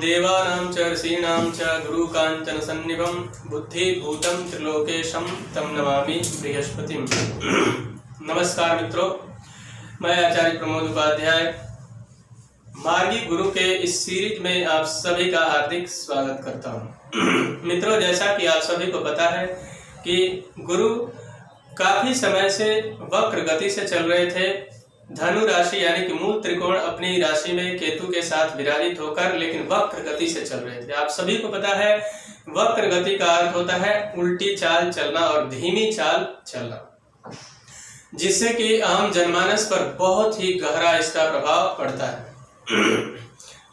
देवानां च ऋषीणां च गुरुकाञ्चन सन्निभं बुद्धिभूतं त्रिलोकेशं तं नमामि बृहस्पतिं। नमस्कार मित्रों, मैं आचार्य प्रमोद उपाध्याय मार्गी गुरु के इस सीरीज में आप सभी का हार्दिक स्वागत करता हूं। मित्रों, जैसा कि आप सभी को पता है कि गुरु काफी समय से वक्र गति से चल रहे थे। धनु राशि यानी कि मूल त्रिकोण अपनी राशि में केतु के साथ विराजित होकर लेकिन वक्र गति से चल रहे थे। आप सभी को पता है वक्र गति का अर्थ होता है उल्टी चाल चलना और धीमी चाल चलना, जिससे कि आम जनमानस पर बहुत ही गहरा इसका प्रभाव पड़ता है।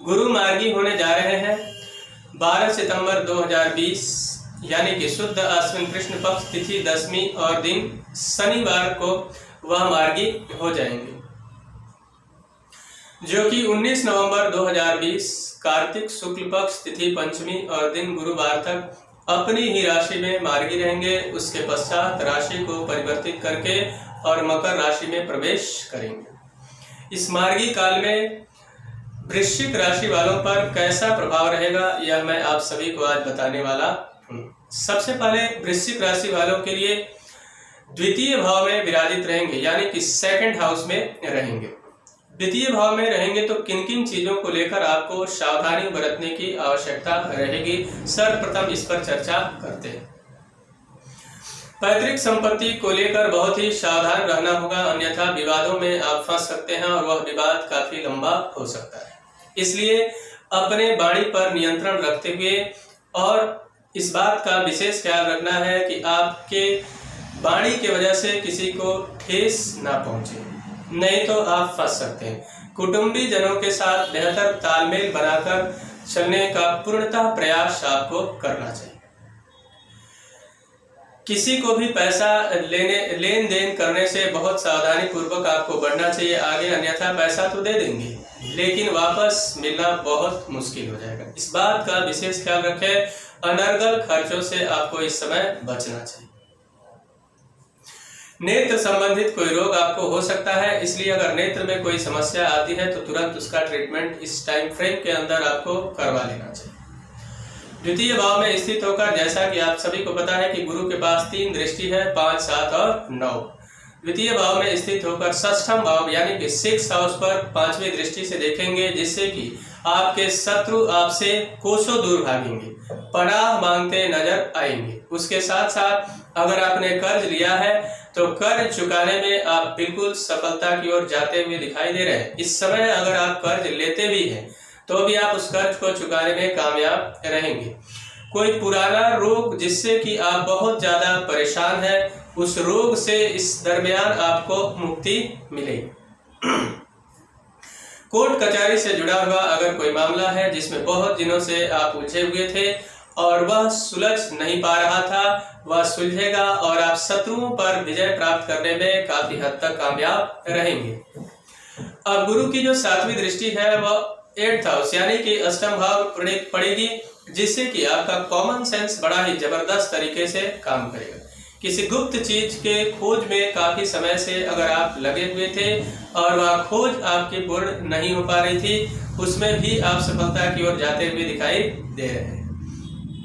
गुरु मार्गी होने जा रहे हैं 12 सितंबर 2020 यानी कि शुद्ध अश्विन कृष्ण पक्ष तिथि 10वीं और दिन शनिवार को वह मार्गी हो जाएंगे, जो कि 19 नवंबर 2020 कार्तिक शुक्ल पक्ष तिथि 5वीं और दिन गुरुवार तक अपनी ही राशि में मार्गी रहेंगे। उसके पश्चात राशि को परिवर्तित करके और मकर राशि में प्रवेश करेंगे। इस मार्गी काल में वृश्चिक राशि वालों पर कैसा प्रभाव रहेगा यह मैं आप सभी को आज बताने वाला हूँ। सबसे पहले वृश्चिक राशि वालों के लिए द्वितीय भाव में विराजित रहेंगे, यानी कि सेकंड हाउस में रहेंगे। द्वितीय भाव में रहेंगे तो किन किन चीजों को लेकर आपको सावधानी बरतने की आवश्यकता रहेगी, सर्वप्रथम इस पर चर्चा करते हैं। पैतृक संपत्ति को लेकर बहुत ही सावधान रहना होगा, अन्यथा विवादों में आप फंस सकते हैं और वह विवाद काफी लंबा हो सकता है। इसलिए अपने वाणी पर नियंत्रण रखते हुए और इस बात का विशेष ख्याल रखना है कि आपके वाणी की वजह से किसी को ठेस ना पहुंचे, नहीं तो आप फंस सकते हैं। कुटुंबी जनों के साथ बेहतर तालमेल बनाकर चलने का पूर्णतः प्रयास आपको करना चाहिए। किसी को भी पैसा लेन देन करने से बहुत सावधानी पूर्वक आपको बढ़ना चाहिए आगे, अन्यथा पैसा तो दे देंगे लेकिन वापस मिलना बहुत मुश्किल हो जाएगा। इस बात का विशेष ख्याल रखें। अनर्गल खर्चों से आपको इस समय बचना चाहिए। नेत्र संबंधित कोई रोग आपको हो सकता है, इसलिए अगर नेत्र में कोई समस्या आती है तो तुरंत उसका ट्रीटमेंट इस टाइम फ्रेम के अंदर आपको करवा लेना चाहिए। द्वितीय भाव में स्थित होकर, जैसा कि आप सभी को पता है कि गुरु के पास 3 दृष्टि है, 5, 7 और 9। द्वितीय भाव में स्थित होकर षष्ठम भाव यानी कि 6th हाउस पर 5वीं दृष्टि से देखेंगे, जिससे कि आपके शत्रु आपसे कोसों दूर भागेंगे, पनाह मांगते नजर आएंगे। उसके साथ साथ अगर आपने कर्ज लिया है तो कर्ज चुकाने में आप बिल्कुल सफलता की ओर जाते हुए दिखाई दे रहे हैं। इस समय अगर आप कर्ज लेते भी हैं तो भी आप उस कर्ज को चुकाने में कामयाब रहेंगे। कोई पुराना रोग जिससे कि आप बहुत ज्यादा परेशान हैं, उस रोग से इस दरमियान आपको मुक्ति मिलेगी। कोर्ट कचहरी से जुड़ा हुआ अगर कोई मामला है जिसमें बहुत दिनों से आप उलझे हुए थे और वह सुलझ नहीं पा रहा था, वह सुलझेगा और आप शत्रुओं पर विजय प्राप्त करने में काफी हद तक कामयाब रहेंगे। अब गुरु की जो 7वीं दृष्टि है वह 8th हाउस यानी कि अष्टम भाव पड़ेगी, जिससे कि आपका कॉमन सेंस बड़ा ही जबरदस्त तरीके से काम करेगा। किसी गुप्त चीज के खोज में काफी समय से अगर आप लगे हुए थे और वह खोज आपकी पूर्ण नहीं हो पा रही थी, उसमें भी आप सफलता की ओर जाते हुए दिखाई दे रहे हैं।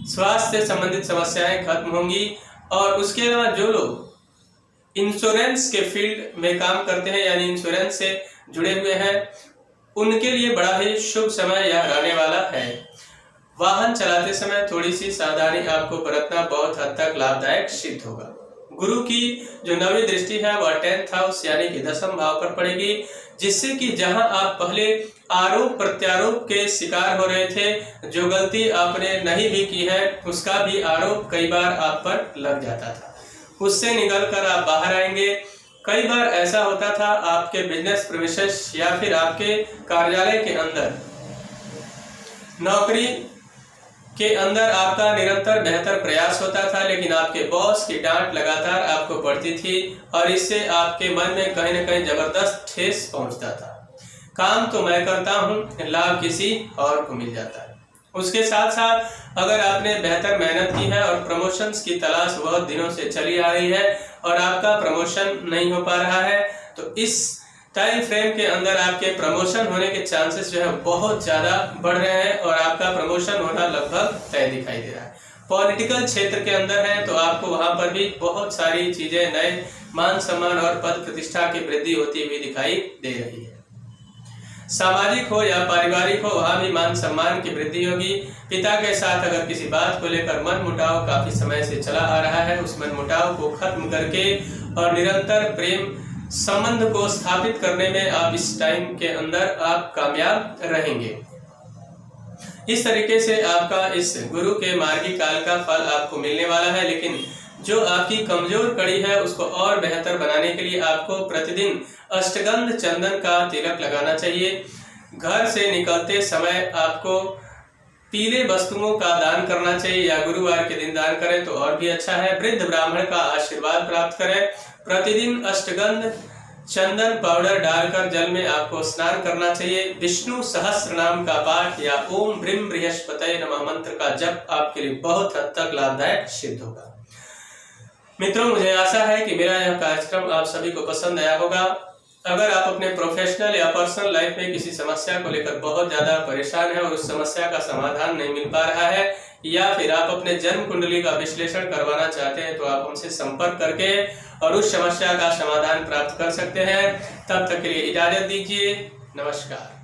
स्वास्थ्य से संबंधित समस्याएं खत्म होंगी और उसके अलावा जो लोग इंश्योरेंस के फील्ड में काम करते हैं यानी इंश्योरेंस से जुड़े हुए हैं, उनके लिए बड़ा ही शुभ समय यह रहने वाला है। वाहन चलाते समय थोड़ी सी सावधानी आपको बरतना बहुत हद तक लाभदायक सिद्ध होगा। गुरु की जो 9वीं दृष्टि है वह 10th हाउस यानी कि 10th भाव पर पड़ेगी, जिससे कि जहां आप पहले आरोप प्रत्यारोप के शिकार हो रहे थे, जो गलती आपने नहीं भी की है उसका भी आरोप कई बार आप पर लग जाता था, उससे निकलकर आप बाहर आएंगे। कई बार ऐसा होता था आपके बिजनेस प्रीमिसेस या फिर आपके कार्यालय के अंदर, नौकरी के अंदर आपका निरंतर बेहतर प्रयास होता था, लेकिन आपके बॉस की डांट लगातार आपको पड़ती थी और इससे आपके मन में कहीं न कहीं जबरदस्त ठेस पहुंचता था। काम तो मैं करता हूं, लाभ किसी और को मिल जाता है। उसके साथ साथ अगर आपने बेहतर मेहनत की है और प्रमोशंस की तलाश बहुत दिनों से चली आ रही है और आपका प्रमोशन नहीं हो पा रहा है, तो इस टाइम फ्रेम के अंदर आपके प्रमोशन होने के चांसेस जो है बहुत ज़्यादा बढ़ रहे हैं और आपका प्रमोशन होना लगभग तय दिखाई दे रहा है। पॉलिटिकल क्षेत्र के अंदर है तो आपको वहां पर भी बहुत सारी चीजें, नए मान सम्मान और पद प्रतिष्ठा की वृद्धि होती हुई दिखाई दे रही है। सामाजिक हो या पारिवारिक हो, वहां भी मान सम्मान की वृद्धि होगी। पिता के साथ अगर किसी बात को लेकर मन मुटाव काफी समय से चला आ रहा है, उस मन मुटाव को खत्म करके और निरंतर प्रेम संबंध को स्थापित करने में आप इस टाइम के अंदर आप कामयाब रहेंगे। इस तरीके से आपका इस गुरु के मार्गी काल का फल आपको मिलने वाला है। लेकिन जो आपकी कमजोर कड़ी है उसको और बेहतर बनाने के लिए आपको प्रतिदिन अष्टगंध चंदन का तिलक लगाना चाहिए। घर से निकलते समय आपको पीले वस्तुओं का दान करना चाहिए या गुरुवार के दिन दान करें तो और भी अच्छा है। वृद्ध ब्राह्मण का आशीर्वाद प्राप्त करें। प्रतिदिन अष्टगंध चंदन पाउडर डालकर जल में आपको स्नान करना चाहिए। विष्णु सहस्त्र नाम का पाठ या ओम ब्रीम बृहस्पतये नमः मंत्र का जप आपके लिए बहुत हद तक लाभदायक सिद्ध होगा। मित्रों, मुझे आशा है कि मेरा यह कार्यक्रम आप सभी को पसंद आया होगा। अगर आप अपने प्रोफेशनल या पर्सनल लाइफ में किसी समस्या को लेकर बहुत ज्यादा परेशान है और उस समस्या का समाधान नहीं मिल पा रहा है या फिर आप अपने जन्म कुंडली का विश्लेषण करवाना चाहते हैं तो आप हमसे संपर्क करके और उस समस्या का समाधान प्राप्त कर सकते हैं। तब तक के लिए इजाजत दीजिए। नमस्कार।